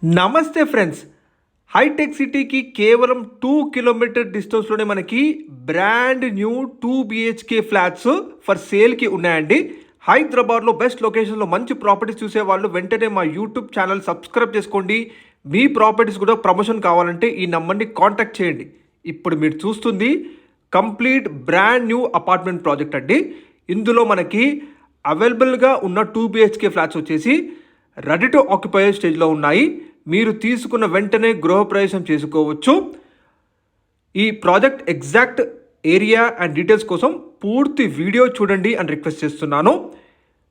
నమస్తే friends. Hitech సిటీకి కేవలం 2 కిలోమీటర్ డిస్టెన్స్లోనే మనకి brand new 2 BHK flats for సేల్కి ఉన్నాయండి. హైదరాబాద్లో బెస్ట్ లొకేషన్లో మంచి ప్రాపర్టీస్ చూసేవాళ్ళు వెంటనే మా యూట్యూబ్ ఛానల్ సబ్స్క్రైబ్ చేసుకోండి. మీ ప్రాపర్టీస్ కూడా ప్రమోషన్ కావాలంటే ఈ నంబర్ని కాంటాక్ట్ చేయండి. ఇప్పుడు మీరు చూస్తుంది complete brand new apartment project అండి. ఇందులో మనకి అవైలబుల్గా ఉన్న 2 బిహెచ్కే ఫ్లాట్స్ వచ్చేసి రెడీ టు ఆక్యుపై స్టేజ్లో ఉన్నాయి. మీరు తీసుకున్న వెంటనే గృహప్రవేశం చేసుకోవచ్చు. ఈ project exact area and details కోసం పూర్తి వీడియో చూడండి అని రిక్వెస్ట్ చేస్తున్నాను.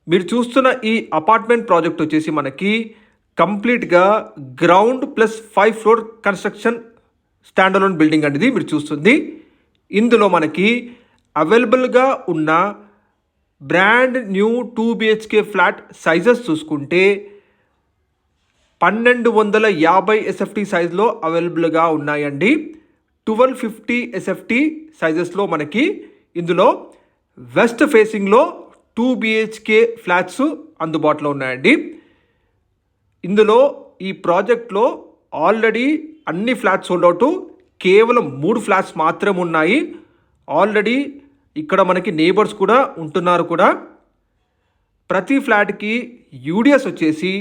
మీరు చూస్తున్న ఈ అపార్ట్మెంట్ ప్రాజెక్ట్ వచ్చేసి మనకి కంప్లీట్గా ground plus 5 floor construction stand alone building అనేది మీరు చూస్తుంది. ఇందులో మనకి అవైలబుల్గా ఉన్న brand new 2 BHK flat sizes చూసుకుంటే 1250 ఎస్ఎఫ్టీ సైజ్లో అవైలబుల్గా ఉన్నాయండి. 1250 ఎస్ఎఫ్టీ సైజెస్లో మనకి ఇందులో వెస్ట్ ఫేసింగ్లో 2 బిహెచ్కే ఫ్లాట్స్ అందుబాటులో ఉన్నాయండి. ఇందులో ఈ ప్రాజెక్ట్లో ఆల్రెడీ అన్ని ఫ్లాట్స్ సోల్డ్ అవుట్, కేవలం 3 ఫ్లాట్స్ మాత్రమే ఉన్నాయి. ఆల్రెడీ ఇక్కడ మనకి నేబర్స్ కూడా ఉంటున్నారు కూడా. ప్రతి ఫ్లాట్కి యూడిఎస్ వచ్చేసి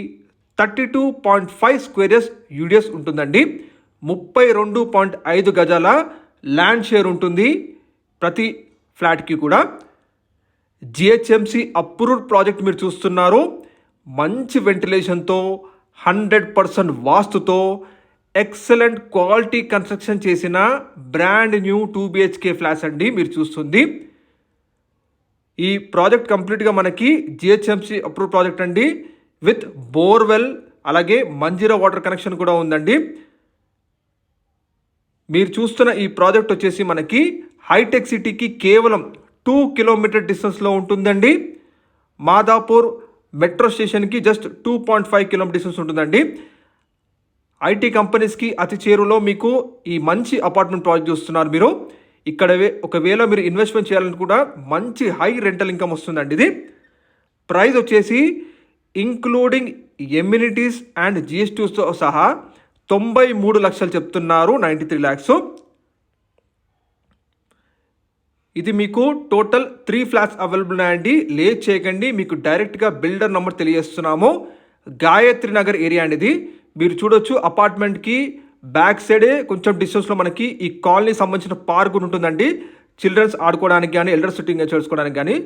32.5 స్క్వేర్ యూడిఎస్ ఉంటుందండి. 32.5 గజాల ల్యాండ్ షేర్ ఉంటుంది ప్రతి ఫ్లాట్కి కూడా. జిహెచ్ఎంసి అప్రూవ్డ్ ప్రాజెక్ట్ మీరు చూస్తున్నారు. మంచి వెంటిలేషన్తో 100% వాస్తుతో ఎక్సలెంట్ క్వాలిటీ కన్స్ట్రక్షన్ చేసిన బ్రాండ్ న్యూ 2 బిహెచ్కే ఫ్లాట్స్ అండి మీరు చూస్తుంది. ఈ ప్రాజెక్ట్ కంప్లీట్గా మనకి జిహెచ్ఎంసి అప్రూవ్డ్ ప్రాజెక్ట్ అండి. విత్ బోర్వెల్ అలాగే మంజీరా వాటర్ కనెక్షన్ కూడా ఉందండి. మీరు చూస్తున్న ఈ ప్రాజెక్ట్ వచ్చేసి మనకి హైటెక్ సిటీకి కేవలం 2 కిలోమీటర్ డిస్టెన్స్లో ఉంటుందండి. మాదాపూర్ మెట్రో స్టేషన్కి జస్ట్ 2.5 కిలోమీటర్ డిస్టెన్స్ ఉంటుందండి. ఐటీ కంపెనీస్కి అతి చేరువలో మీకు ఈ మంచి అపార్ట్మెంట్ ప్రాజెక్ట్ చూస్తున్నారు మీరు. ఇక్కడ ఒకవేళ మీరు ఇన్వెస్ట్మెంట్ చేయాలని కూడా మంచి హై రెంటల్ ఇన్కమ్ వస్తుందండి. ఇది ప్రైస్ వచ్చేసి ఇంక్లూడింగ్ ఎమ్యూనిటీస్ అండ్ జిఎస్టీతో సహా 93 లక్షలు చెప్తున్నారు, 93 ల్యాక్స్. ఇది మీకు టోటల్ 3 ఫ్లాట్స్ అవైలబుల్ ఉన్నాయండి. లేట్ చేయకండి, మీకు డైరెక్ట్గా బిల్డర్ నెంబర్ తెలియజేస్తున్నాము. గాయత్రి నగర్ ఏరియా అనేది మీరు చూడొచ్చు. అపార్ట్మెంట్కి బ్యాక్ సైడే కొంచెం డిస్టెన్స్లో మనకి ఈ కాలనీ సంబంధించిన పార్క్ ఉంటుందండి. చిల్డ్రన్స్ ఆడుకోవడానికి కానీ ఎల్డర్ సిట్టింగ్ చేసుకోవడానికి కానీ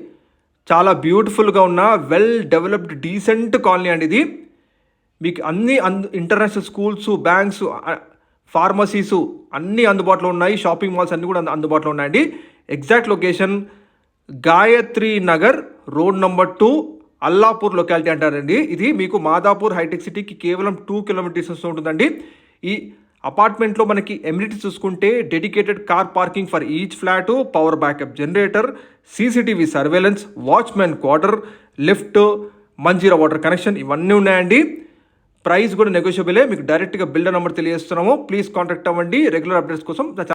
చాలా బ్యూటిఫుల్గా ఉన్న వెల్ డెవలప్డ్ డీసెంట్ కాలనీ అండి ఇది. మీకు అన్ని ఇంటర్నేషనల్ స్కూల్స్, బ్యాంక్స్, ఫార్మసీస్ అన్నీ అందుబాటులో ఉన్నాయి. షాపింగ్ మాల్స్ అన్నీ కూడా అందుబాటులో ఉన్నాయండి. Exact location Gayatri Nagar road number 2 Allapur locality అంటారండి. ఇది మీకు మాదాపూర్ హైటెక్ సిటీకి కేవలం 2 కిలోమీటర్స్ ఉంటుందండి. ఈ అపార్ట్మెంట్లో మనకి ఎమ్యూనిటీస్ చూసుకుంటే dedicated car parking for each flat, power backup generator, CCTV surveillance, watchmen quarter, lift, Manjeera water connection ఇవన్నీ ఉన్నాయండి. ప్రైస్ కూడా నెగోషియబులే. మీకు డైరెక్ట్గా బిల్డర్ నెంబర్ తెలియజేస్తున్నాము. ప్లీజ్ కాంటాక్ట్ అవ్వండి రెగ్యులర్ అప్డేట్స్ కోసం.